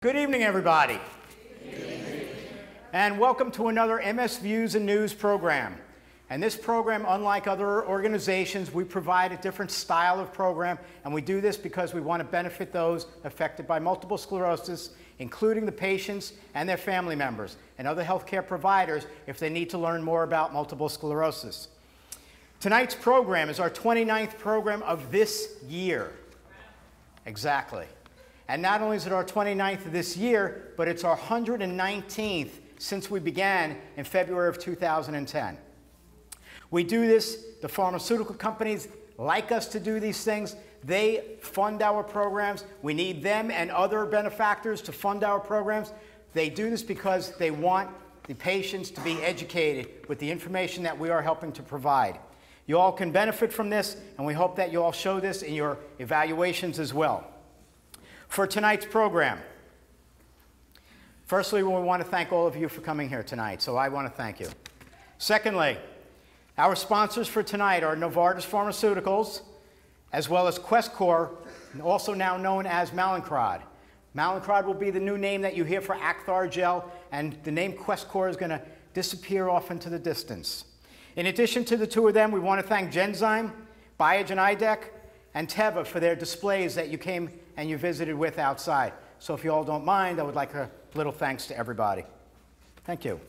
Good evening, everybody. Good evening. And welcome to another MS Views and News program. And this program, unlike other organizations, we provide a different style of program, and we do this because we want to benefit those affected by multiple sclerosis, including the patients and their family members and other healthcare providers if they need to learn more about multiple sclerosis. Tonight's program is our 29th program of this year. Exactly. And not only is it our 29th of this year, but it's our 119th since we began in February of 2010. We do this, the pharmaceutical companies like us to do these things. They fund our programs. We need them and other benefactors to fund our programs. They do this because they want the patients to be educated with the information that we are helping to provide. You all can benefit from this, and we hope that you all show this in your evaluations as well. For tonight's program, firstly, we want to thank all of you for coming here tonight, so I want to thank you. Secondly, our sponsors for tonight are Novartis Pharmaceuticals, as well as Questcor, also now known as Mallinckrodt. Mallinckrodt will be the new name that you hear for Acthar Gel, and the name Questcor is going to disappear off into the distance. In addition to the two of them, we want to thank Genzyme, Biogen IDEC, and Teva for their displays that you came and you visited with outside. So if you all don't mind, I would like a little thanks to everybody. Thank you.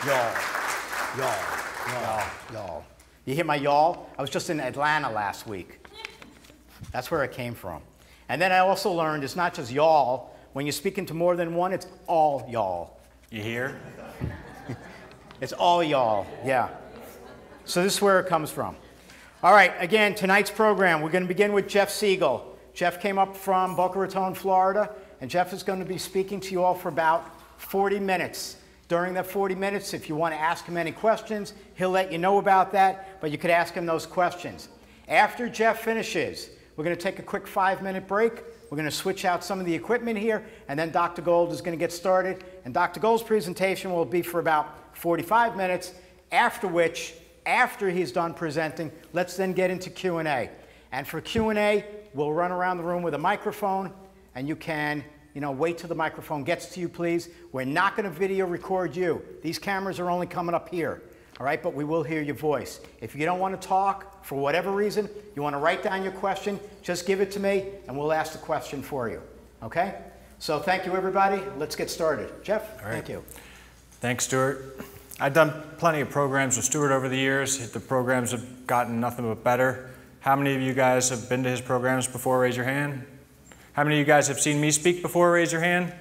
Y'all. You hear my y'all? I was just in Atlanta last week. That's where it came from. And then I also learned it's not just y'all. When you're speaking to more than one, it's all y'all. You hear? It's all y'all, yeah. So this is where it comes from. All right, again, tonight's program, we're going to begin with Jeff Segal. Jeff came up from Boca Raton, Florida, and Jeff is going to be speaking to you all for about 40 minutes. During that 40 minutes, if you want to ask him any questions, he'll let you know about that, but you could ask him those questions. After Jeff finishes, we're going to take a quick 5-minute break. We're going to switch out some of the equipment here, and then Dr. Gold is going to get started. And Dr. Gold's presentation will be for about 45 minutes, after which, after he's done presenting, let's then get into Q&A. And for Q&A, we'll run around the room with a microphone, and you can, wait till the microphone gets to you, please. We're not going to video record you. These cameras are only coming up here, all right? But we will hear your voice. If you don't want to talk, for whatever reason, you want to write down your question, just give it to me, and we'll ask the question for you, okay? So thank you, everybody. Let's get started. Jeff, all right. Thank you. Thanks, Stuart. I've done plenty of programs with Stuart over the years. The programs have gotten nothing but better. How many of you guys have been to his programs before? Raise your hand. How many of you guys have seen me speak before? Raise your hand.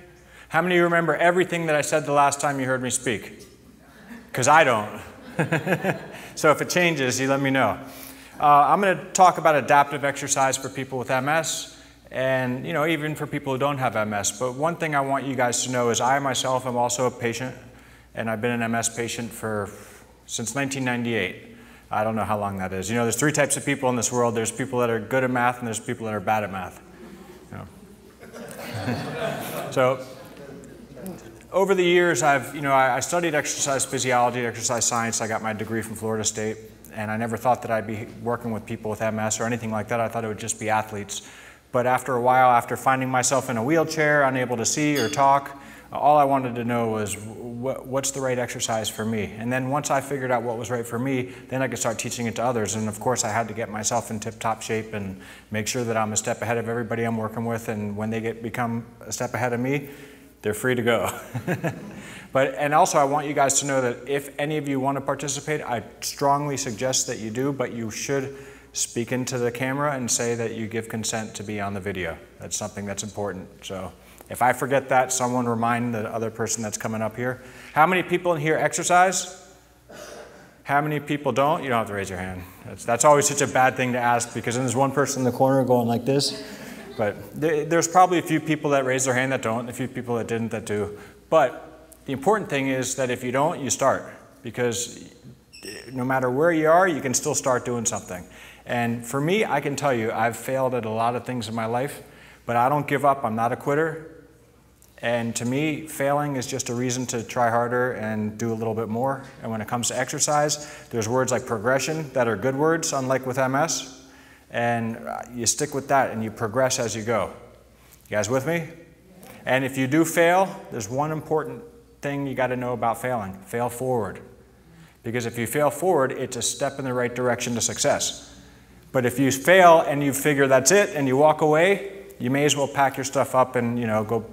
How many of you remember everything that I said the last time you heard me speak? Because I don't. So if it changes, you let me know. I'm going to talk about adaptive exercise for people with MS and even for people who don't have MS. But one thing I want you guys to know is I myself am also a patient, and I've been an MS patient since 1998. I don't know how long that is. There's 3 types of people in this world. There's people that are good at math, and there's people that are bad at math. So over the years, I studied exercise physiology, exercise science. I got my degree from Florida State, and I never thought that I'd be working with people with MS or anything like that. I thought it would just be athletes. But after a while, after finding myself in a wheelchair, unable to see or talk, all I wanted to know was what's the right exercise for me. And then once I figured out what was right for me, then I could start teaching it to others. And of course, I had to get myself in tip-top shape and make sure that I'm a step ahead of everybody I'm working with. And when they become a step ahead of me, they're free to go. And also, I want you guys to know that if any of you want to participate, I strongly suggest that you do, but you should speak into the camera and say that you give consent to be on the video. That's something that's important. So if I forget that, someone remind the other person that's coming up here. How many people in here exercise? How many people don't? You don't have to raise your hand. That's always such a bad thing to ask, because then there's one person in the corner going like this. But there's probably a few people that raise their hand that don't, and a few people that didn't that do. But the important thing is that if you don't, you start. Because no matter where you are, you can still start doing something. And for me, I can tell you, I've failed at a lot of things in my life, but I don't give up. I'm not a quitter. And to me, failing is just a reason to try harder and do a little bit more. And when it comes to exercise, there's words like progression that are good words, unlike with MS. And you stick with that and you progress as you go. You guys with me? And if you do fail, there's one important thing you got to know about failing. Fail forward. Because if you fail forward, it's a step in the right direction to success. But if you fail and you figure that's it and you walk away, you may as well pack your stuff up and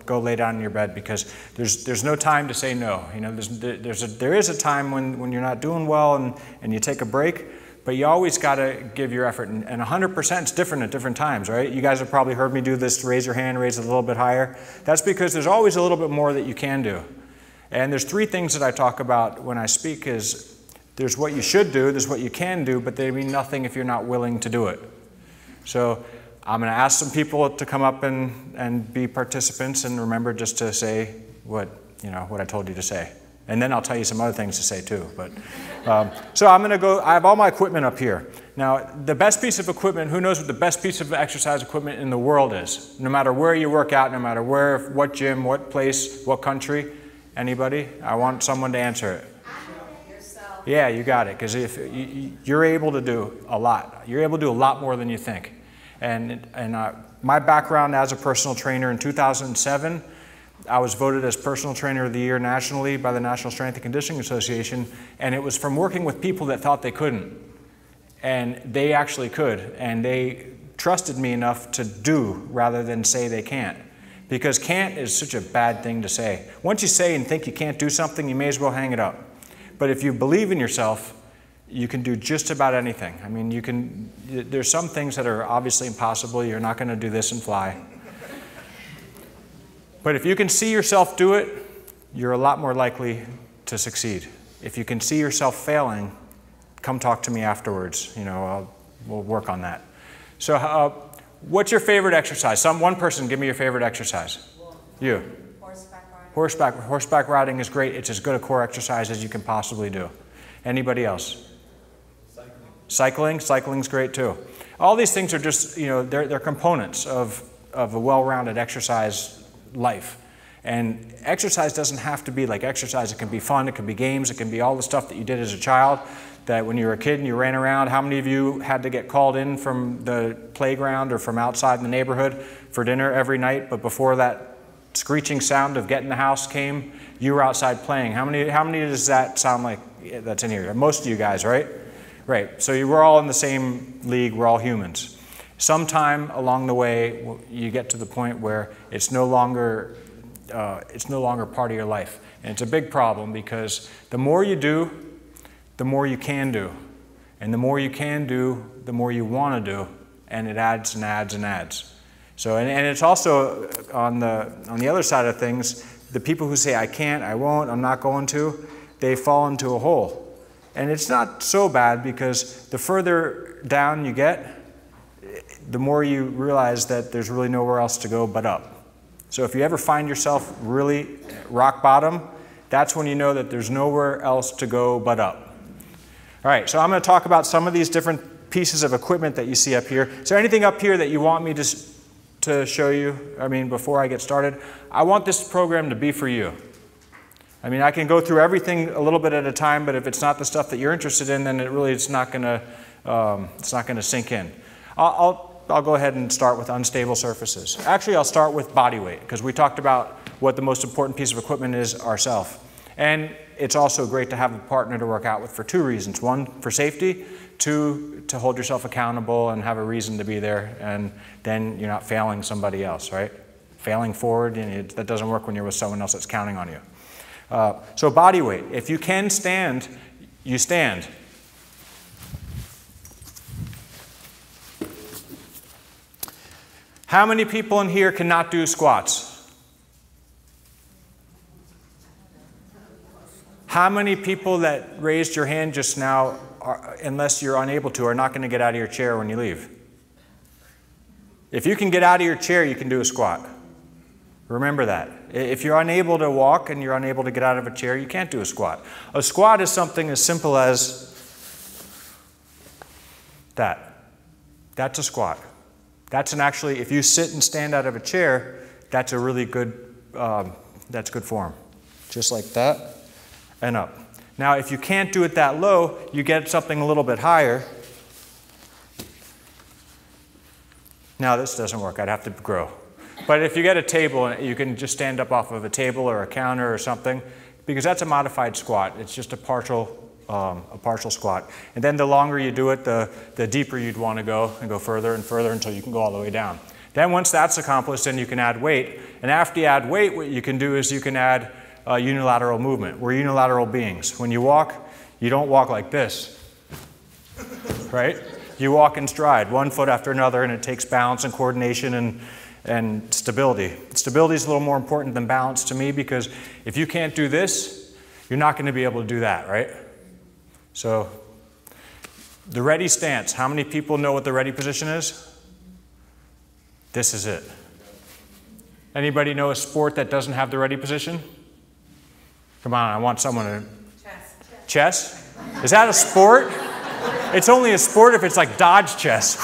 go lay down in your bed, because there's no time to say no. There is a time when you're not doing well and you take a break, but you always got to give your effort. And 100% is different at different times, right? You guys have probably heard me do this, raise your hand, raise it a little bit higher. That's because there's always a little bit more that you can do. And there's three things that I talk about when I speak is, there's what you should do, there's what you can do, but they mean nothing if you're not willing to do it. So I'm going to ask some people to come up and be participants, and remember just to say what I told you to say. And then I'll tell you some other things to say too. But so I'm going to go, I have all my equipment up here. Now, the best piece of equipment, who knows what the best piece of exercise equipment in the world is? No matter where you work out, no matter where, what gym, what place, what country. Anybody? I want someone to answer it. Yeah, you got it, because if you're able to do a lot. You're able to do a lot more than you think. And my background as a personal trainer, in 2007, I was voted as Personal Trainer of the Year nationally by the National Strength and Conditioning Association, and it was from working with people that thought they couldn't. And they actually could, and they trusted me enough to do rather than say they can't. Because can't is such a bad thing to say. Once you say and think you can't do something, you may as well hang it up. But if you believe in yourself, you can do just about anything. I mean, there's some things that are obviously impossible. You're not going to do this and fly. But if you can see yourself do it, you're a lot more likely to succeed. If you can see yourself failing, come talk to me afterwards. We'll work on that. So what's your favorite exercise? One person, give me your favorite exercise. You. Horseback riding is great. It's as good a core exercise as you can possibly do. Anybody else? Cycling's great too. All these things are just, they're components of a well-rounded exercise life. And exercise doesn't have to be like exercise. It can be fun, it can be games, it can be all the stuff that you did as a child, that when you were a kid and you ran around. How many of you had to get called in from the playground or from outside in the neighborhood for dinner every night, but before that screeching sound of get in the house came, you were outside playing? How many does that sound like that's in here? Most of you guys, right? Right. So we're all in the same league. We're all humans. Sometime along the way, you get to the point where it's no longer part of your life. And it's a big problem, because the more you do, the more you can do. And the more you can do, the more you want to do. And it adds and adds and adds. So, and it's also on the other side of things, the people who say, I can't, I won't, I'm not going to, they fall into a hole. And it's not so bad, because the further down you get, the more you realize that there's really nowhere else to go but up. So if you ever find yourself really rock bottom, that's when you know that there's nowhere else to go but up. All right, so I'm going to talk about some of these different pieces of equipment that you see up here. Is there anything up here that you want me to show you? Before I get started, I want this program to be for you. I can go through everything a little bit at a time, but if it's not the stuff that you're interested in, then it's not going to sink in. I'll go ahead and start with unstable surfaces. Actually, I'll start with body weight, because we talked about what the most important piece of equipment is ourselves. And it's also great to have a partner to work out with for two reasons. One, for safety. Two, to hold yourself accountable and have a reason to be there, and then you're not failing somebody else, right? Failing forward, that doesn't work when you're with someone else that's counting on you. So body weight. If you can stand, you stand. How many people in here cannot do squats? How many people that raised your hand just now, unless you're unable to, are not going to get out of your chair when you leave? If you can get out of your chair, you can do a squat. Remember that. If you're unable to walk and you're unable to get out of a chair, you can't do a squat. A squat is something as simple as that. That's a squat. Actually, if you sit and stand out of a chair, that's a really good, that's good form. Just like that and up. Now, if you can't do it that low, you get something a little bit higher. Now, this doesn't work. I'd have to grow. But if you get a table, you can just stand up off of a table or a counter or something, because that's a modified squat. It's just a partial squat. And then the longer you do it, the deeper you'd want to go and go further and further until you can go all the way down. Then once that's accomplished, then you can add weight. And after you add weight, what you can do is you can add unilateral movement. We're unilateral beings. When you walk, you don't walk like this, right? You walk in stride, one foot after another, and it takes balance and coordination and stability. Stability is a little more important than balance to me, because if you can't do this, you're not going to be able to do that, right? So the ready stance, how many people know what the ready position is? This is it. Anybody know a sport that doesn't have the ready position? Come on, I want someone to... Chess. Chess? Is that a sport? It's only a sport if it's like dodge chess.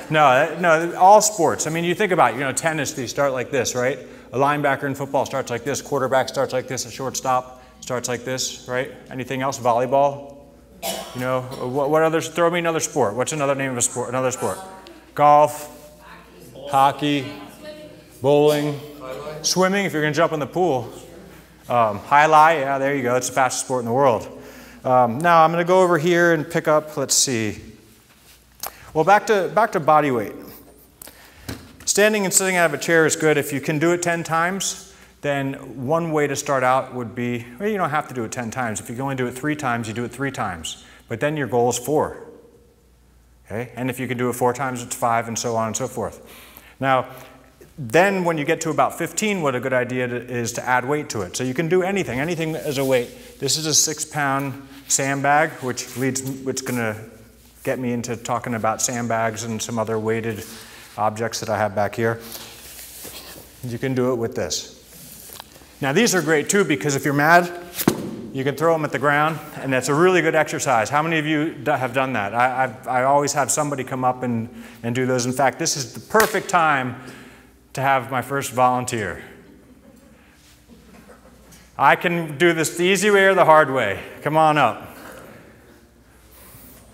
No, all sports. I mean, you think about it, tennis, they start like this, right? A linebacker in football starts like this, quarterback starts like this, a shortstop starts like this, right? Anything else? Volleyball? What others? Throw me another sport. What's another name of a sport? Another sport? Golf, hockey, bowling, swimming if you're going to jump in the pool. High-lie, yeah, there you go. It's the fastest sport in the world. Now I'm going to go over here and pick up, let's see. Well, back to body weight. Standing and sitting out of a chair is good. If you can do it 10 times, then one way to start out would be, well, you don't have to do it 10 times. If you can only do it 3 times, you do it 3 times. But then your goal is 4. Okay? And if you can do it 4 times, it's 5, and so on and so forth. Now, then when you get to about 15, what a good idea is to add weight to it. So you can do anything as a weight. This is a 6-pound sandbag, which is going to get me into talking about sandbags and some other weighted objects that I have back here. You can do it with this. Now these are great too, because if you're mad, you can throw them at the ground, and that's a really good exercise. How many of you have done that? I always have somebody come up and do those. In fact, this is the perfect time to have my first volunteer. I can do this the easy way or the hard way. Come on up.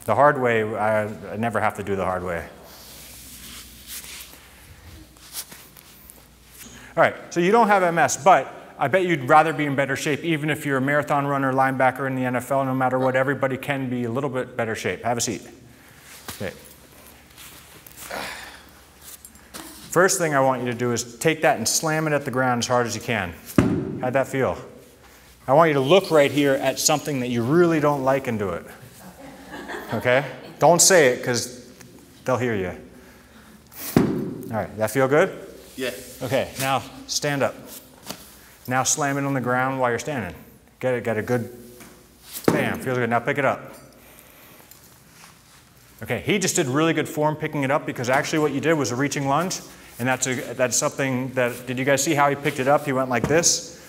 The hard way, I never have to do the hard way. All right, so you don't have MS, but I bet you'd rather be in better shape, even if you're a marathon runner, linebacker in the NFL, no matter what, everybody can be a little bit better shape. Have a seat. Okay. First thing I want you to do is take that and slam it at the ground as hard as you can. How'd that feel? I want you to look right here at something that you really don't like and do it. Okay? Don't say it, because they'll hear you. All right, that feel good? Yeah. Okay, now stand up. Now slam it on the ground while you're standing. Get a good, bam, feels good. Now pick it up. Okay, he just did really good form picking it up, because actually what you did was a reaching lunge, and that's something that, did you guys see how he picked it up? He went like this.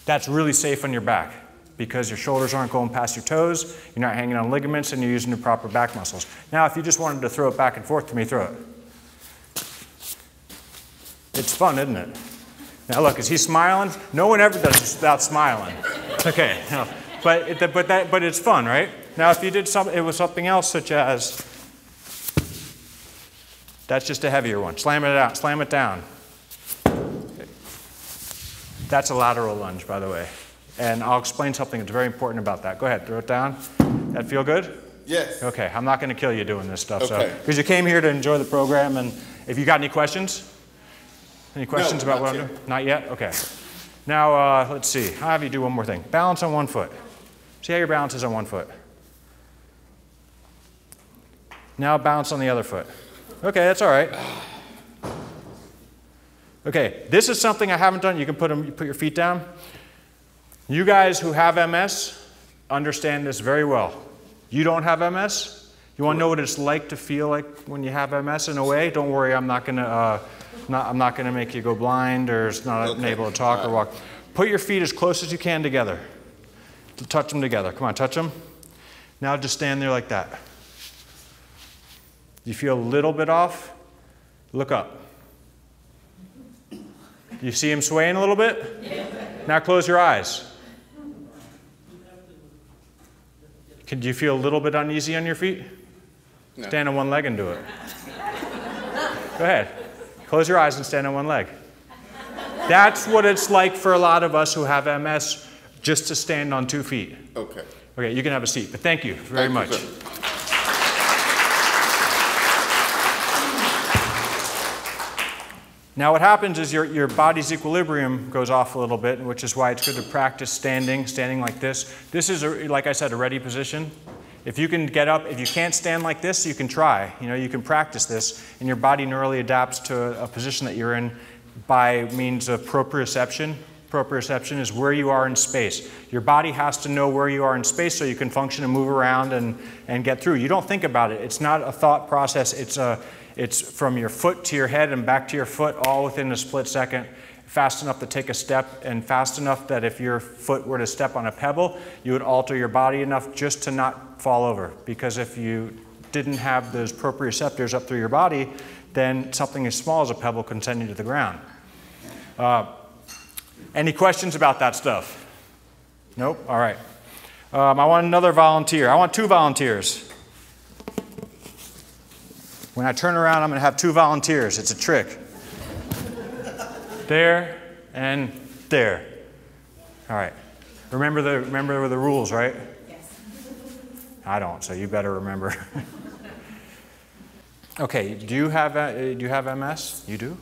That's really safe on your back, because your shoulders aren't going past your toes, you're not hanging on ligaments, and you're using the proper back muscles. Now if you just wanted to throw it back and forth to me, throw it. It's fun, isn't it? Now look, is he smiling? No one ever does this without smiling. Okay, no. But it's fun, right? Now if you did it was something else, such as, that's just a heavier one. Slam it out, slam it down. Okay. That's a lateral lunge, by the way. And I'll explain something that's very important about that. Go ahead, throw it down. That feel good? Yes. Okay, I'm not going to kill you doing this stuff. Okay. Because you came here to enjoy the program, and if you got any questions? Any questions about what I'm doing? Not yet? Okay. Now, let's see. I'll have you do one more thing. Balance on one foot. See how your balance is on one foot. Now balance on the other foot. Okay, that's all right. Okay, this is something I haven't done. You can put your feet down. You guys who have MS understand this very well. You don't have MS? You want to know what it's like to feel like when you have MS in a way? Don't worry, I'm not going to make you go blind or not able to talk or walk. Put your feet as close as you can together. Touch them together. Come on, touch them. Now just stand there like that. You feel a little bit off? Look up. You see him swaying a little bit? Yeah. Now close your eyes. Do you feel a little bit uneasy on your feet? No. Stand on one leg and do it. Go ahead. Close your eyes and stand on one leg. That's what it's like for a lot of us who have MS, just to stand on 2 feet. Okay. Okay, you can have a seat, but thank you very much. Thank you, sir. Now what happens is your body's equilibrium goes off a little bit, which is why it's good to practice standing like this. This is, like I said, a ready position. If you can get up, if you can't stand like this, you can try. You know, you can practice this, and your body neurally adapts to a position that you're in by means of proprioception. Proprioception is where you are in space. Your body has to know where you are in space so you can function and move around and get through. You don't think about it. It's not a thought process. It's from your foot to your head and back to your foot all within a split second, fast enough to take a step and fast enough that if your foot were to step on a pebble, you would alter your body enough just to not fall over. Because if you didn't have those proprioceptors up through your body, then something as small as a pebble can send you to the ground. Any questions about that stuff? Nope? All right. I want another volunteer. I want 2 volunteers. When I turn around, I'm going to have 2 volunteers. It's a trick. There and there. All right. Remember the rules, right? Yes. I don't, so you better remember. Okay. Do you have MS? You do?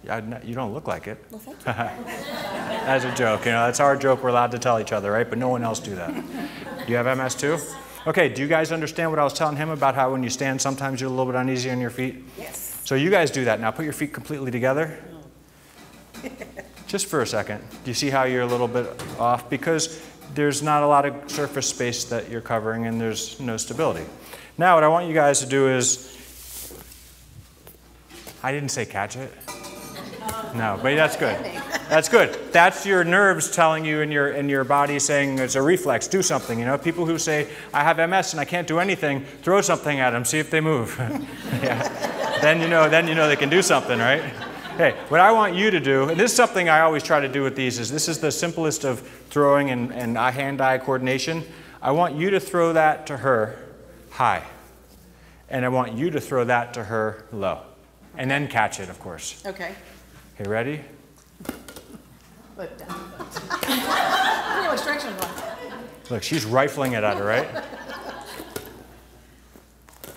Yeah. You don't look like it. Well, thank you. That's a joke. You know, that's our joke. We're allowed to tell each other, right? But no one else do that. Do you have MS too? Okay, do you guys understand what I was telling him about how when you stand, sometimes you're a little bit uneasy on your feet? Yes. So you guys do that. Now put your feet completely together. Just for a second. Do you see how you're a little bit off? Because there's not a lot of surface space that you're covering and there's no stability. Now what I want you guys to do is, I didn't say catch it. No, but that's good. That's good. That's your nerves telling you in your body saying it's a reflex, do something. You know, people who say, I have MS and I can't do anything, throw something at them, see if they move. Yeah. Then you know they can do something, right? Hey, what I want you to do, and this is something I always try to do with these, is this is the simplest of throwing and hand-eye coordination. I want you to throw that to her high. And I want you to throw that to her low. And then catch it, of course. Okay. Okay, ready? Look down. I don't know which direction I'm going. Look, she's rifling it at her, right?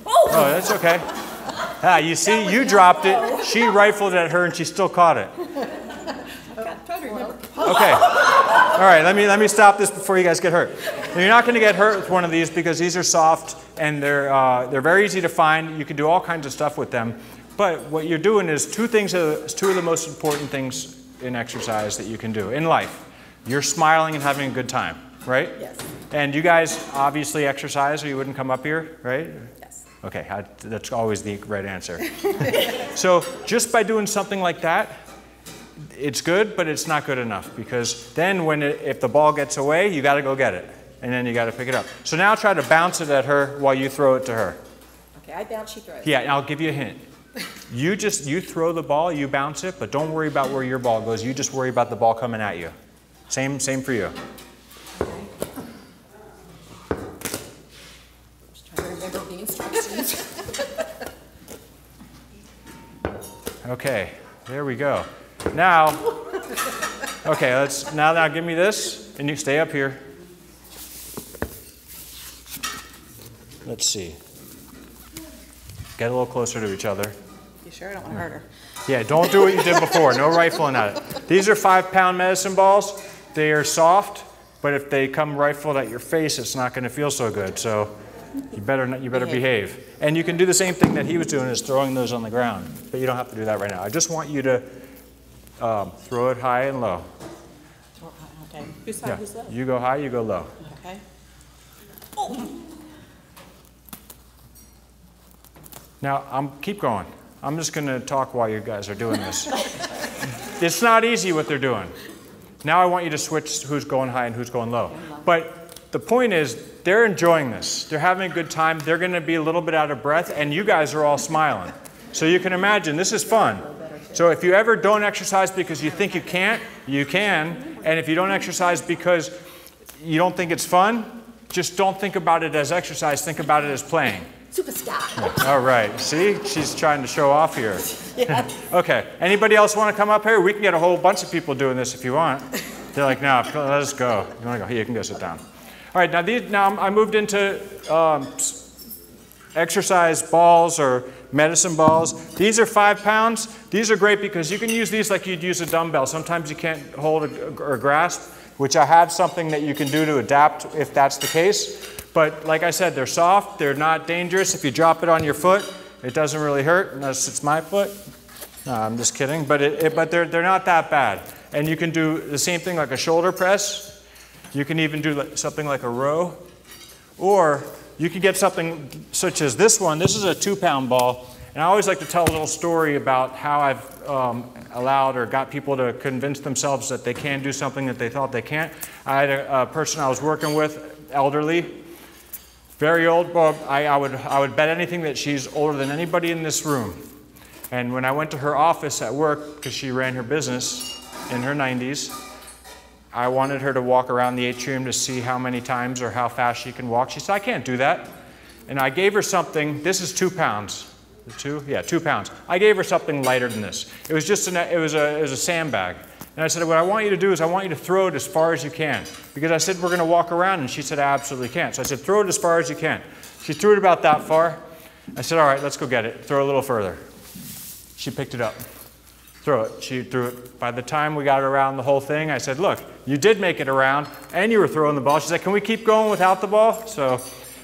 Oh! Oh, that's okay. Ah, you see, you dropped it. She rifled at her, and she still caught it. I'm trying to remember. Okay. All right, let me stop this before you guys get hurt. Now, you're not going to get hurt with one of these because these are soft, and they're very easy to find. You can do all kinds of stuff with them. But what you're doing is two of the most important things in exercise that you can do in life. You're smiling and having a good time, right? Yes. And you guys obviously exercise or you wouldn't come up here, right? Yes. Okay, that's always the right answer. So just by doing something like that, it's good, but it's not good enough because then if the ball gets away, you got to go get it. And then you got to pick it up. So now try to bounce it at her while you throw it to her. Okay, I bounce, she throws. Yeah, and I'll give you a hint. You throw the ball, you bounce it, but don't worry about where your ball goes. You just worry about the ball coming at you. Same for you. Just trying to remember the instructions. Okay, there we go. Now, okay, now give me this, and you stay up here. Let's see. Get a little closer to each other. You sure? I don't want to hurt her. Yeah, don't do what you did before. No rifling at it. These are 5-pound medicine balls. They are soft, but if they come rifled at your face, it's not going to feel so good. So you better behave. And you can do the same thing that he was doing, is throwing those on the ground. But you don't have to do that right now. I just want you to throw it high and low. Okay. Who's high, who's low? You go high, you go low. Okay. Oh. Now, keep going. I'm just going to talk while you guys are doing this. It's not easy what they're doing. Now I want you to switch who's going high and who's going low. But the point is, they're enjoying this. They're having a good time. They're going to be a little bit out of breath, and you guys are all smiling. So you can imagine, this is fun. So if you ever don't exercise because you think you can't, you can. And if you don't exercise because you don't think it's fun, just don't think about it as exercise. Think about it as playing. Superstar. All right, see, she's trying to show off here. Yeah. Okay, anybody else want to come up here? We can get a whole bunch of people doing this if you want. They're like, no, let us go. You want to go? Here, you can go sit down. All right, now I moved into exercise balls or medicine balls. These are 5 pounds. These are great because you can use these like you'd use a dumbbell. Sometimes you can't hold or grasp, which I have something that you can do to adapt if that's the case. But like I said, they're soft, they're not dangerous. If you drop it on your foot, it doesn't really hurt unless it's my foot. No, I'm just kidding, but they're not that bad. And you can do the same thing like a shoulder press. You can even do something like a row. Or you can get something such as this one. This is a 2-pound ball. And I always like to tell a little story about how I've allowed or got people to convince themselves that they can do something that they thought they can't. I had a person I was working with, elderly, very old, but I would bet anything that she's older than anybody in this room. And when I went to her office at work, because she ran her business in her 90s, I wanted her to walk around the atrium to see how many times or how fast she can walk. She said, I can't do that. And I gave her something. This is 2 pounds. 2? Yeah, 2 pounds. I gave her something lighter than this. It was just it was a sandbag. And I said, what I want you to do is I want you to throw it as far as you can. Because I said, we're going to walk around. And she said, I absolutely can't. So I said, throw it as far as you can. She threw it about that far. I said, all right, let's go get it. Throw it a little further. She picked it up. Throw it. She threw it. By the time we got around the whole thing, I said, look, you did make it around, and you were throwing the ball. She said, can we keep going without the ball? So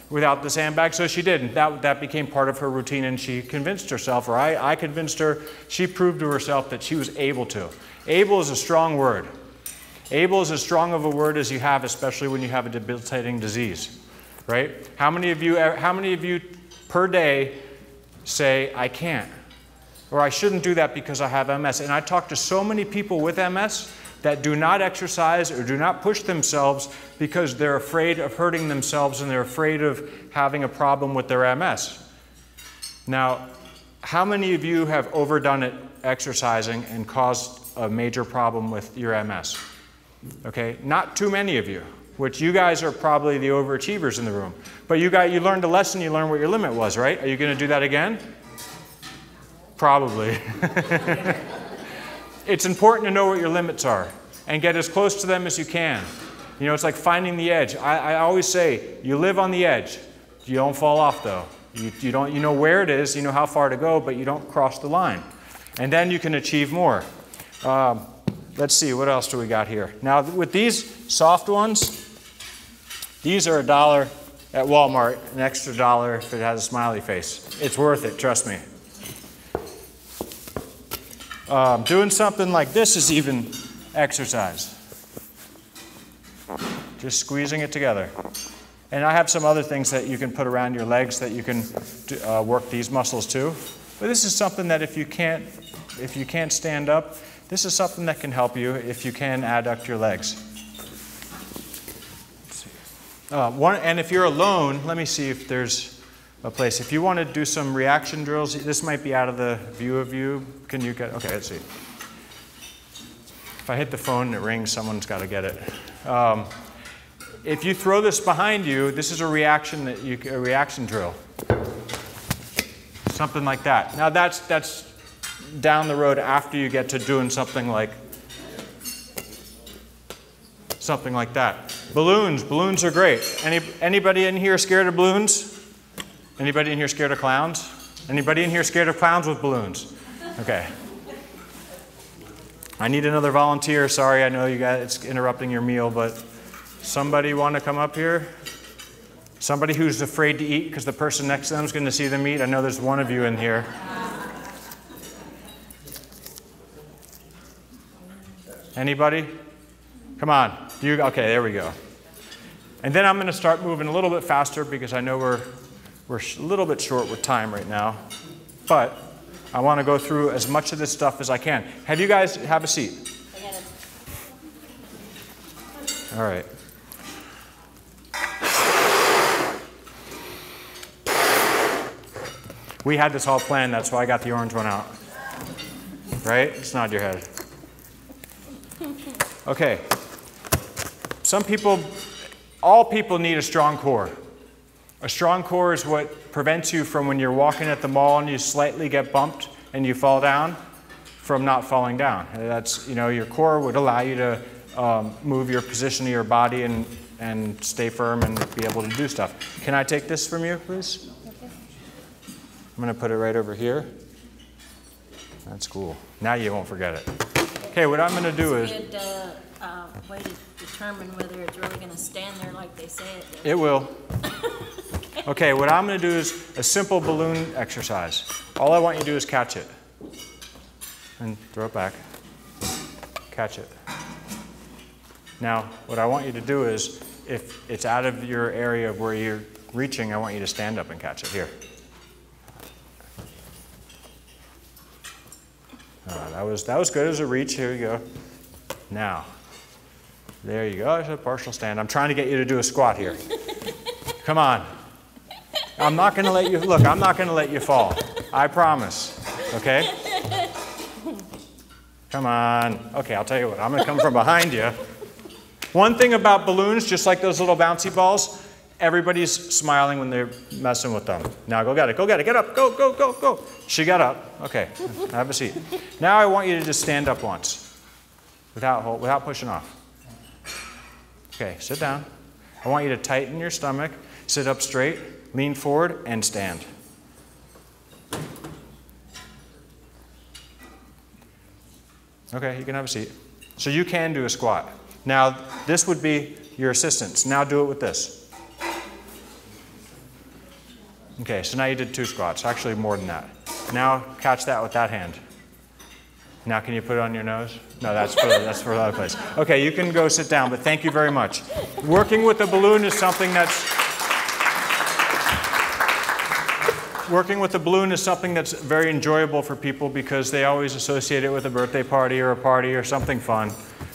without the sandbag. So she did. And that became part of her routine, and she convinced herself, or I convinced her, she proved to herself that she was able to. Able is a strong word. Able is as strong of a word as you have, especially when you have a debilitating disease, right? How many of you per day say, I can't, or I shouldn't do that because I have MS? And I talk to so many people with MS that do not exercise or do not push themselves because they're afraid of hurting themselves and they're afraid of having a problem with their MS. Now, how many of you have overdone it exercising and caused a major problem with your MS? Okay, not too many of you, which you guys are probably the overachievers in the room. But you learned a lesson, you learned what your limit was, right? Are you going to do that again? Probably. It's important to know what your limits are and get as close to them as you can. You know, it's like finding the edge. I always say, you live on the edge. You don't fall off though. You know where it is, you know how far to go, but you don't cross the line. And then you can achieve more. Let's see, what else do we got here? Now, with these soft ones, these are $1 at Walmart, an extra $1 if it has a smiley face. It's worth it, trust me. Doing something like this is even exercise. Just squeezing it together. And I have some other things that you can put around your legs that you can work these muscles too. But this is something that if you can't stand up, this is something that can help you if you can adduct your legs. And if you're alone, let me see if there's a place. If you want to do some reaction drills, this might be out of the view of you. Can you get, okay, let's see. If I hit the phone and it rings, someone's got to get it. If you throw this behind you, this is a reaction drill. Something like that. Now that's down the road after you get to doing something like that. Balloons are great. Anybody in here scared of balloons? Anybody in here scared of clowns? Anybody in here scared of clowns with balloons? Okay. I need another volunteer. Sorry, I know you guys, it's interrupting your meal, but somebody want to come up here? Somebody who's afraid to eat because the person next to them is going to see them eat? I know there's one of you in here. Anybody? Come on. Okay, there we go. And then I'm going to start moving a little bit faster because I know we're a little bit short with time right now. But I want to go through as much of this stuff as I can. Have you guys have a seat? All right. We had this all planned, that's why I got the orange one out. Right? Just nod your head. Okay. All people need a strong core. A strong core is what prevents you from when you're walking at the mall and you slightly get bumped and you fall down from not falling down. That's, you know, your core would allow you to move your position of your body and stay firm and be able to do stuff. Can I take this from you, please? Okay. I'm going to put it right over here. That's cool. Now you won't forget it. Okay, what I'm going to do is... It's a good way to determine whether it's really going to stand there like they say it will. It will. Okay, what I'm going to do is a simple balloon exercise. All I want you to do is catch it. And throw it back. Catch it. Now, what I want you to do is, if it's out of your area of where you're reaching, I want you to stand up and catch it. Here. That was good as a reach. Here you go. Now, there you go. It's a partial stand. I'm trying to get you to do a squat here. Come on. I'm not going to let you, look, I'm not going to let you fall. I promise. Okay? Come on. Okay, I'll tell you what. I'm going to come from behind you. One thing about balloons, just like those little bouncy balls, everybody's smiling when they're messing with them. Now go get it. Go get it. Get up. Go, go, go, go. She got up. Okay. Have a seat. Now I want you to just stand up once without pushing off. Okay, sit down. I want you to tighten your stomach, sit up straight, lean forward, and stand. Okay, you can have a seat. So you can do a squat. Now, this would be your assistance. Now do it with this. Okay, so now you did 2 squats, actually more than that. Now catch that with that hand. Now can you put it on your nose? No, that's for another place. Okay, you can go sit down, but thank you very much. Working with a balloon is something that's very enjoyable for people because they always associate it with a birthday party or something fun.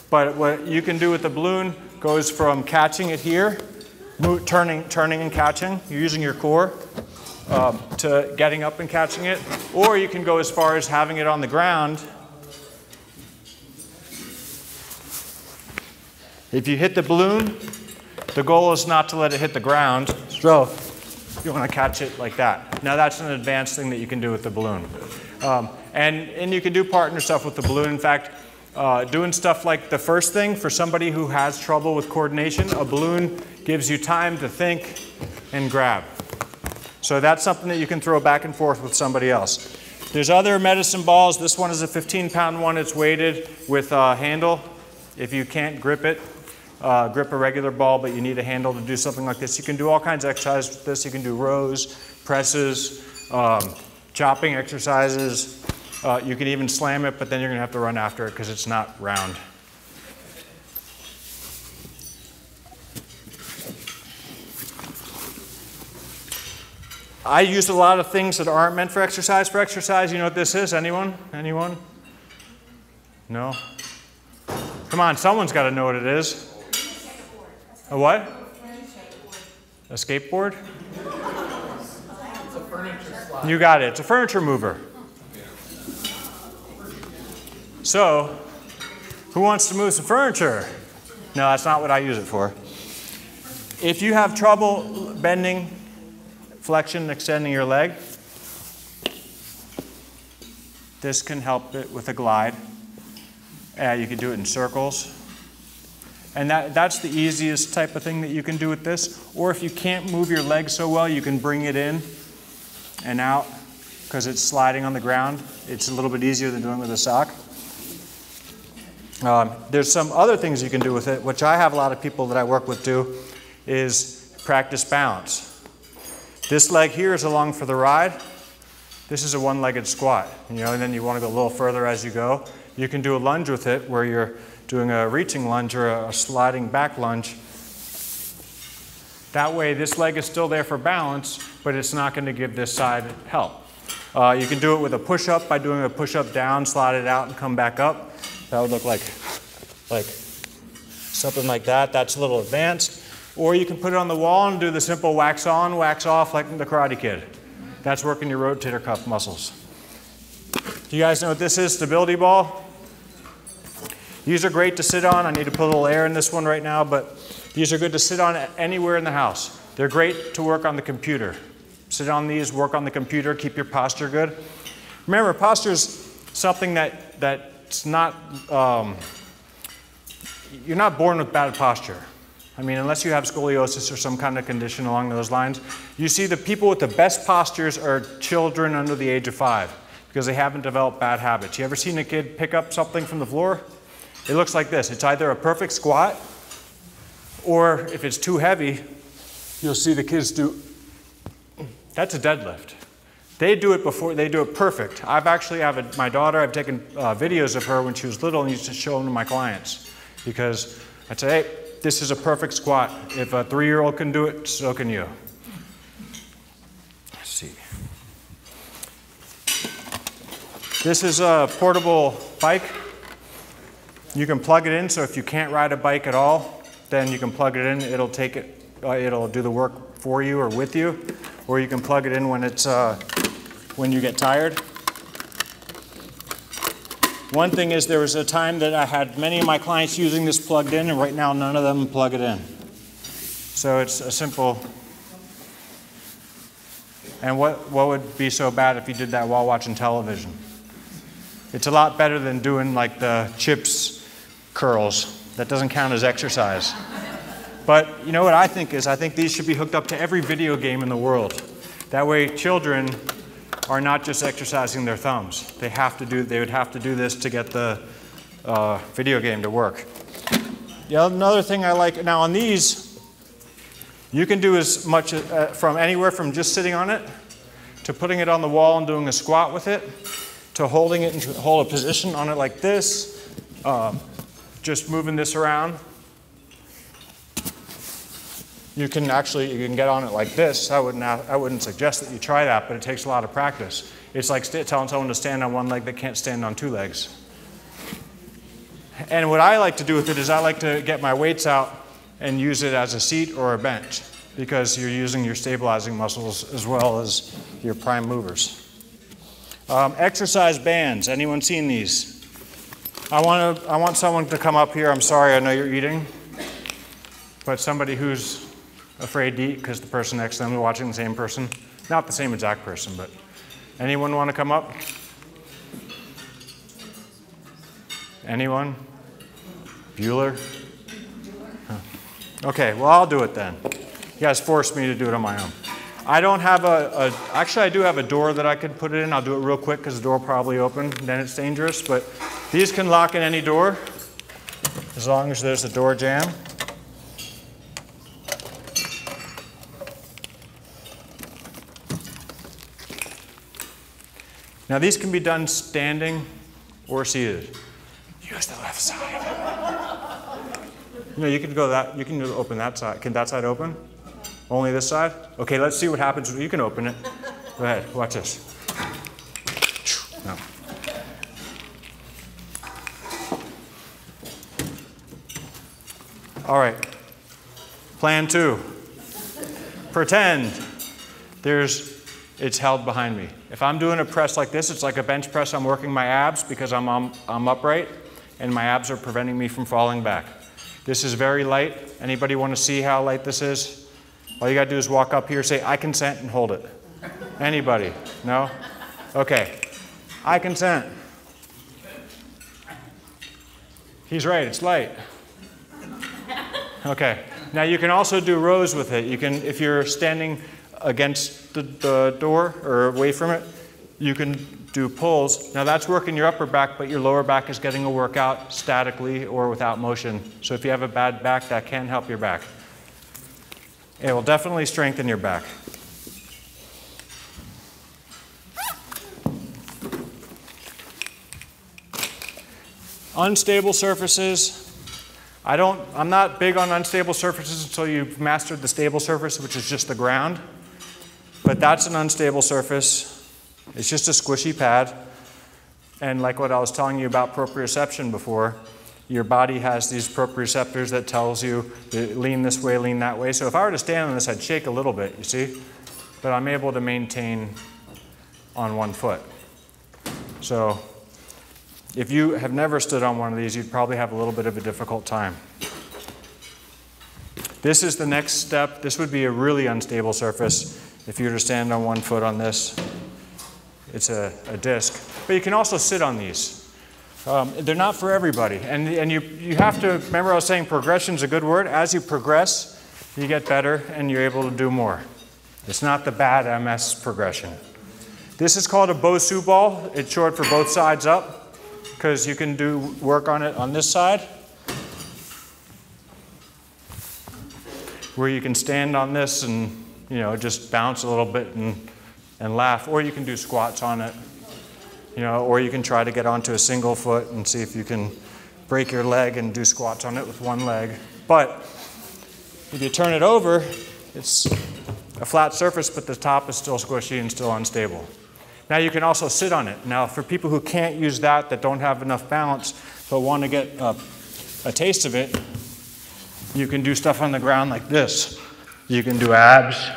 But what you can do with the balloon goes from catching it here, turning and catching, you're using your core, to getting up and catching it. Or you can go as far as having it on the ground. If you hit the balloon, the goal is not to let it hit the ground. So you want to catch it like that. Now that's an advanced thing that you can do with the balloon. And you can do partner stuff with the balloon. In fact, doing stuff like the first thing, for somebody who has trouble with coordination, a balloon gives you time to think and grab. So that's something that you can throw back and forth with somebody else. There's other medicine balls. This one is a 15-pound one. It's weighted with a handle. If you can't grip it, grip a regular ball, but you need a handle to do something like this. You can do all kinds of exercises with this. You can do rows, presses, chopping exercises. You can even slam it, but then you're going to have to run after it because it's not round. I use a lot of things that aren't meant for exercise. For exercise, you know what this is? Anyone? Anyone? No? Come on, someone's got to know what it is. A what? A skateboard? You got it. It's a furniture mover. So, who wants to move some furniture? No, that's not what I use it for. If you have trouble bending, flexion, extending your leg, this can help it with a glide. You can do it in circles. And that's the easiest type of thing that you can do with this. Or if you can't move your leg so well, you can bring it in and out because it's sliding on the ground. It's a little bit easier than doing with a sock. There's some other things you can do with it, which I have a lot of people that I work with do, is practice balance. This leg here is along for the ride. This is a one-legged squat, and then you want to go a little further as you go. You can do a lunge with it where you're doing a reaching lunge or a sliding back lunge. That way this leg is still there for balance, but it's not going to give this side help. You can do it with a push-up by doing a push-up down, slide it out, and come back up. That would look like something like that. That's a little advanced. Or you can put it on the wall and do the simple wax on, wax off like the Karate Kid. That's working your rotator cuff muscles. Do you guys know what this is? Stability ball? These are great to sit on. I need to put a little air in this one right now, but these are good to sit on anywhere in the house. They're great to work on the computer. Sit on these, work on the computer, keep your posture good. Remember, posture is something that's not, you're not born with bad posture. I mean, unless you have scoliosis or some kind of condition along those lines. You see the people with the best postures are children under the age of 5 because they haven't developed bad habits. You ever seen a kid pick up something from the floor? It looks like this. It's either a perfect squat, or if it's too heavy, you'll see the kids do, that's a deadlift. They do it before, they do it perfect. My daughter, I've taken videos of her when she was little and used to show them to my clients because I'd say, hey, this is a perfect squat. If a 3-year-old can do it, so can you. Let's see. This is a portable bike. You can plug it in, so if you can't ride a bike at all, then you can plug it in. It'll take it, it'll do the work for you or with you, or you can plug it in when it's when you get tired. One thing is there was a time that I had many of my clients using this plugged in, and right now none of them plug it in. So it's a simple, and what would be so bad if you did that while watching television? It's a lot better than doing like the chips curls. That doesn't count as exercise. But you know what I think is, I think these should be hooked up to every video game in the world. That way children are not just exercising their thumbs. They would have to do this to get the video game to work. Another thing I like, now on these, you can do as much from anywhere from just sitting on it, to putting it on the wall and doing a squat with it, to holding it and hold a position on it like this, just moving this around. You can get on it like this. I wouldn't suggest that you try that, but it takes a lot of practice. It's like telling someone to stand on one leg that can't stand on 2 legs. And what I like to do with it is I like to get my weights out and use it as a seat or a bench, because you're using your stabilizing muscles as well as your prime movers. Exercise bands. Anyone seen these? I want someone to come up here. I'm sorry, I know you're eating, but somebody who's afraid to eat because the person next to them is watching the same person. Not the same exact person, but anyone want to come up? Anyone? Bueller? Huh. Okay, well, I'll do it then. You guys forced me to do it on my own. I don't have actually I do have a door that I could put it in. I'll do it real quick because the door will probably open, then it's dangerous, but these can lock in any door as long as there's a door jamb. Now these can be done standing or seated. Use the left side. You can go that. You can open that side. Can that side open? Only this side? Okay, let's see what happens. You can open it. Go ahead. Watch this. No. All right. Plan 2. Pretend it's held behind me. If I'm doing a press like this, it's like a bench press. I'm working my abs because I'm upright, and my abs are preventing me from falling back. This is very light. Anybody want to see how light this is? All you got to do is walk up here, say, I consent, and hold it. Anybody? No? Okay. I consent. He's right, it's light. Okay. Now you can also do rows with it. You can, if you're standing against the door or away from it, you can do pulls. Now that's working your upper back, but your lower back is getting a workout statically or without motion. So if you have a bad back, that can help your back. It will definitely strengthen your back. Unstable surfaces. I'm not big on unstable surfaces until you've mastered the stable surface, which is just the ground. But that's an unstable surface. It's just a squishy pad. And like what I was telling you about proprioception before, your body has these proprioceptors that tells you lean this way, lean that way. So if I were to stand on this, I'd shake a little bit, you see? But I'm able to maintain on one foot. So if you have never stood on one of these, you'd probably have a little bit of a difficult time. This is the next step. This would be a really unstable surface if you were to stand on one foot on this. It's a disc. But you can also sit on these. They're not for everybody. And you have to, remember I was saying progression is a good word. As you progress, you get better and you're able to do more. It's not the bad MS progression. This is called a Bosu ball. It's short for both sides up because you can do work on it on this side, where you can stand on this and just bounce a little bit and laugh, or you can do squats on it, or you can try to get onto a single foot and see if you can break your leg and do squats on it with one leg. But if you turn it over, it's a flat surface, but the top is still squishy and still unstable. Now you can also sit on it. Now for people who can't use that don't have enough balance, but want to get a taste of it, you can do stuff on the ground like this. You can do abs.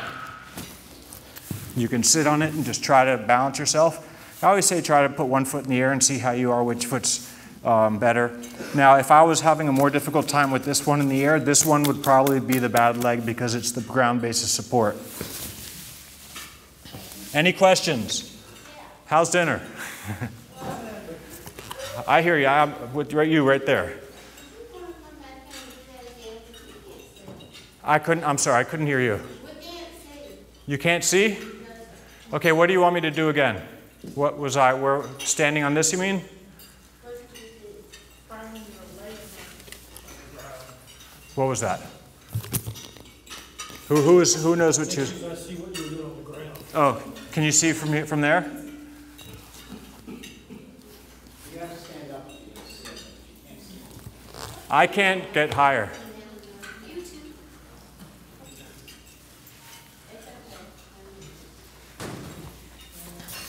You can sit on it and just try to balance yourself. I always say try to put one foot in the air and see how you are, which foot's better. Now, if I was having a more difficult time with this one in the air, this one would probably be the bad leg because it's the ground basis support. Any questions? How's dinner? I hear you. I'm with you right there. I'm sorry, I couldn't hear you. You can't see? Okay, what do you want me to do again? What was we're standing on this, you mean? What was that? Who knows what you... Oh, can you see from there? I can't get higher.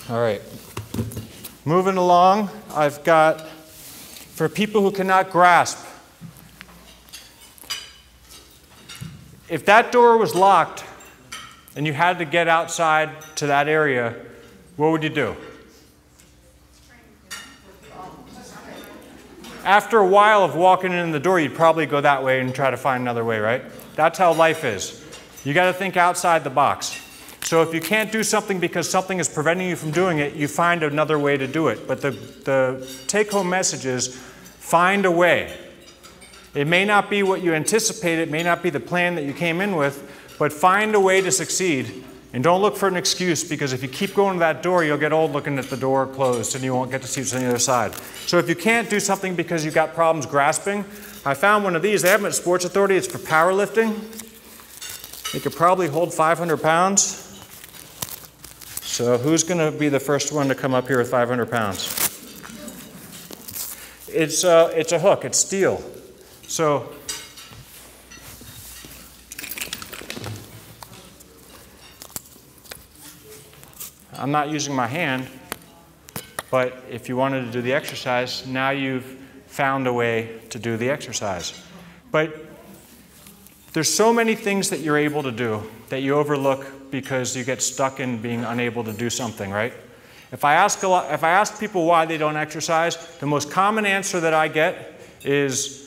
All right. Moving along, I've got, for people who cannot grasp, if that door was locked and you had to get outside to that area, what would you do? After a while of walking in the door, you'd probably go that way and try to find another way, right? That's how life is. You got to think outside the box. So if you can't do something because something is preventing you from doing it, you find another way to do it. But the take-home message is find a way. It may not be what you anticipated, it may not be the plan that you came in with, but find a way to succeed. And don't look for an excuse, because if you keep going to that door, you'll get old looking at the door closed and you won't get to see what's on the other side. So if you can't do something because you've got problems grasping, I found one of these. They have them at Sports Authority. It's for powerlifting. You could probably hold 500 pounds. So who's going to be the first one to come up here with 500 pounds? It's a hook. It's steel. So I'm not using my hand, but if you wanted to do the exercise, now you've found a way to do the exercise. But there's so many things that you're able to do that you overlook because you get stuck in being unable to do something, right? If I ask people why they don't exercise, the most common answer that I get is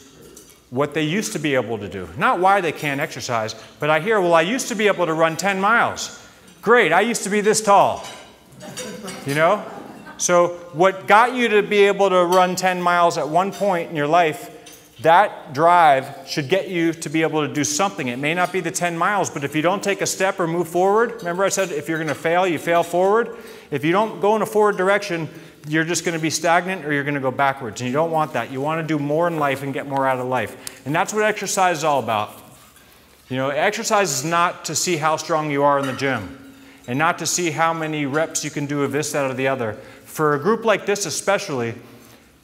what they used to be able to do. Not why they can't exercise, but I hear, well, I used to be able to run 10 miles. Great, I used to be this tall. You know? So what got you to be able to run 10 miles at one point in your life, that drive should get you to be able to do something. It may not be the 10 miles, but if you don't take a step or move forward, remember I said if you're going to fail, you fail forward. If you don't go in a forward direction, you're just going to be stagnant or you're going to go backwards. And you don't want that. You want to do more in life and get more out of life. And that's what exercise is all about. You know, exercise is not to see how strong you are in the gym and not to see how many reps you can do of this, that, or the other. For a group like this especially,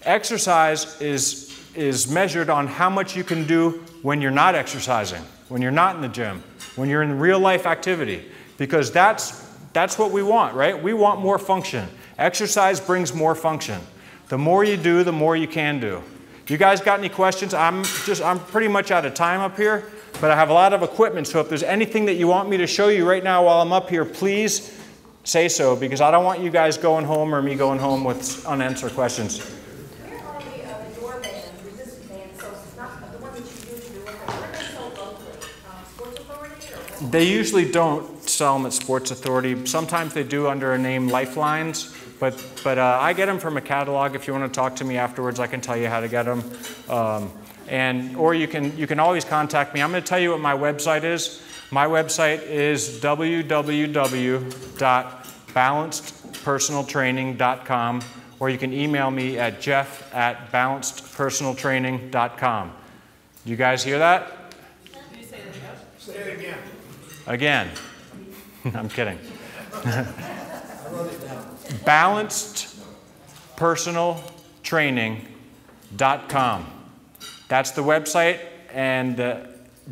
exercise is measured on how much you can do when you're not exercising, when you're not in the gym, when you're in real life activity. Because that's what we want, right? We want more function. Exercise brings more function. The more you do, the more you can do. You guys got any questions? I'm pretty much out of time up here, but I have a lot of equipment, so if there's anything that you want me to show you right now while I'm up here, please say so, because I don't want you guys going home or me going home with unanswered questions. Where are the door bands, resistance bands, so it's not the ones that you usually do, where are they sold locally? They usually don't sell them at Sports Authority. Sometimes they do under a name Lifelines, but I get them from a catalog. If you want to talk to me afterwards, I can tell you how to get them. Or you can always contact me. I'm going to tell you what my website is. My website is www.balancedpersonaltraining.com, or you can email me at jeff@balancedpersonaltraining.com. You guys hear that? Say it again. Again. I'm kidding. balancedpersonaltraining.com. That's the website, and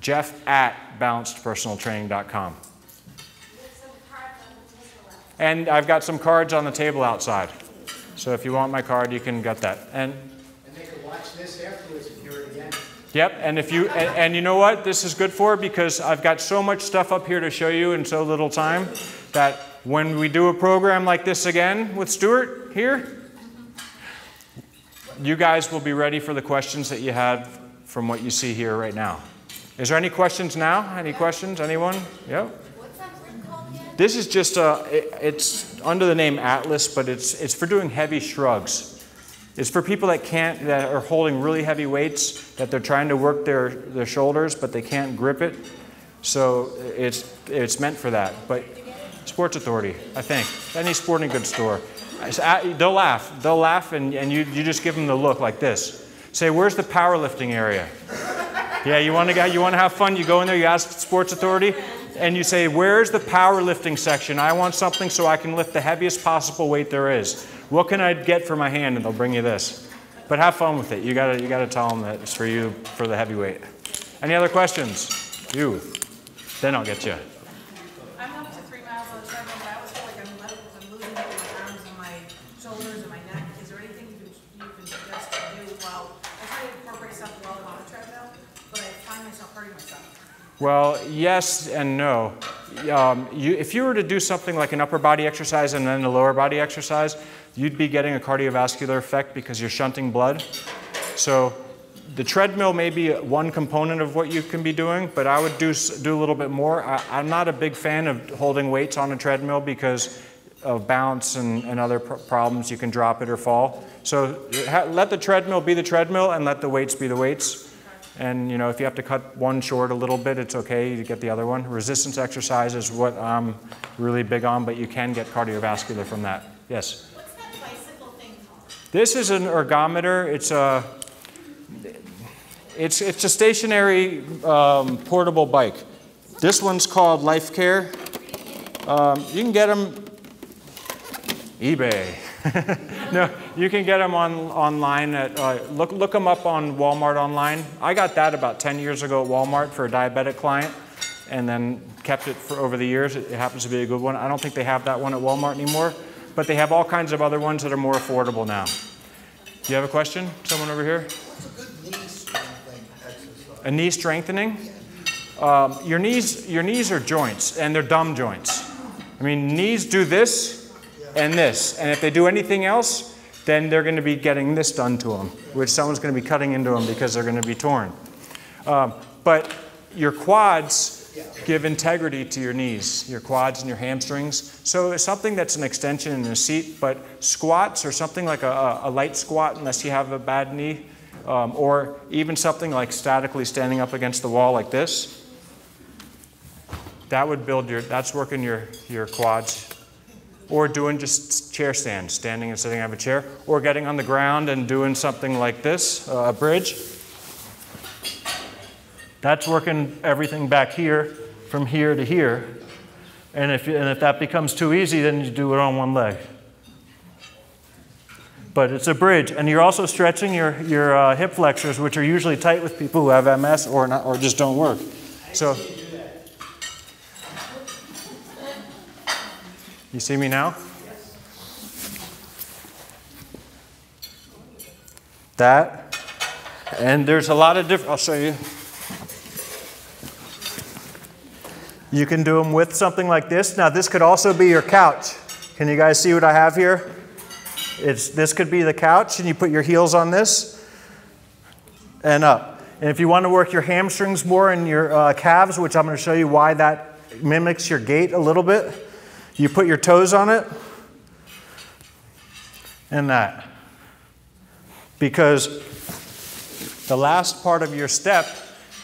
jeff@balancedpersonaltraining.com. And I've got some cards on the table outside. So if you want my card, you can get that. And they can watch this afterwards and hear it again. Yep, and if you and you know what this is good for, because I've got so much stuff up here to show you in so little time that when we do a program like this again with Stuart here, you guys will be ready for the questions that you had from what you see here right now. Is there any questions now? Any questions? Anyone? Yep. What's that grip called again? This is just it's under the name Atlas, but it's for doing heavy shrugs. It's for people that are holding really heavy weights, that they're trying to work their shoulders, but they can't grip it. So it's meant for that. But Sports Authority, I think. Any sporting goods store. They'll laugh. They'll laugh, and you just give them the look like this. Say, where's the powerlifting area? Yeah, you want to have fun? You go in there, you ask Sports Authority, and you say, where's the powerlifting section? I want something so I can lift the heaviest possible weight there is. What can I get for my hand? And they'll bring you this. But have fun with it. You gotta tell them that it's for you for the heavyweight. Any other questions? You. Then I'll get you. I'm up to 3 miles on the treadmill, but I always feel like I'm losing my arms and my shoulders and my neck. Is there anything you can suggest to do while I try to incorporate stuff while I'm on a treadmill, but I find myself hurting myself? Well, yes and no. If you were to do something like an upper body exercise and then a lower body exercise, you'd be getting a cardiovascular effect because you're shunting blood. So the treadmill may be one component of what you can be doing, but I would do a little bit more. I'm not a big fan of holding weights on a treadmill because of balance and other problems. You can drop it or fall. So let the treadmill be the treadmill and let the weights be the weights. And if you have to cut one short a little bit, it's okay, you get the other one. Resistance exercise is what I'm really big on, but you can get cardiovascular from that. Yes? What's that bicycle thing called? This is an ergometer. It's a stationary portable bike. This one's called Life Care. You can get them eBay. No, you can get them online. Look them up on Walmart online. I got that about 10 years ago at Walmart for a diabetic client, and then kept it for over the years. It happens to be a good one. I don't think they have that one at Walmart anymore, but they have all kinds of other ones that are more affordable now. Do you have a question? Someone over here? What's a good knee strengthening exercise? A knee strengthening? Your knees are joints, and they're dumb joints. I mean, knees do this and this, and if they do anything else, then they're going to be getting this done to them, which someone's going to be cutting into them because they're going to be torn. But your quads give integrity to your knees, your quads and your hamstrings. So it's something that's an extension in a seat, but squats or something like a light squat, unless you have a bad knee, or even something like statically standing up against the wall like this, that would that's working your quads. Or doing just chair stands, standing and sitting on a chair, or getting on the ground and doing something like this, a bridge. That's working everything back here, from here to here. And if that becomes too easy, then you do it on one leg. But it's a bridge, and you're also stretching your hip flexors, which are usually tight with people who have MS or just don't work. So. You see me now? Yes. That. And there's a lot of different, I'll show you. You can do them with something like this. Now this could also be your couch. Can you guys see what I have here? This could be the couch, and you put your heels on this and up. And if you want to work your hamstrings more and your calves, which I'm going to show you why that mimics your gait a little bit. You put your toes on it, and that. Because the last part of your step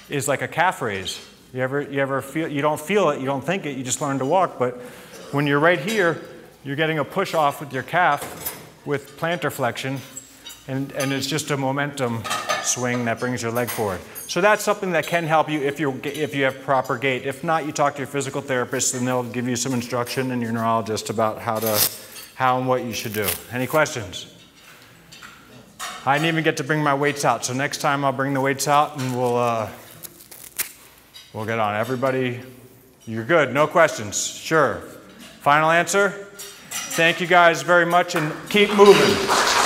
is like a calf raise. You ever feel, you don't feel it, you don't think it, you just learn to walk, but when you're right here, you're getting a push off with your calf with plantar flexion, and it's just a momentum swing that brings your leg forward. So that's something that can help you if you have proper gait. If not, you talk to your physical therapist and they'll give you some instruction, and your neurologist about how and what you should do. Any questions? I didn't even get to bring my weights out, so next time I'll bring the weights out and we'll get on. Everybody, you're good, no questions? Sure. Final answer? Thank you guys very much and keep moving.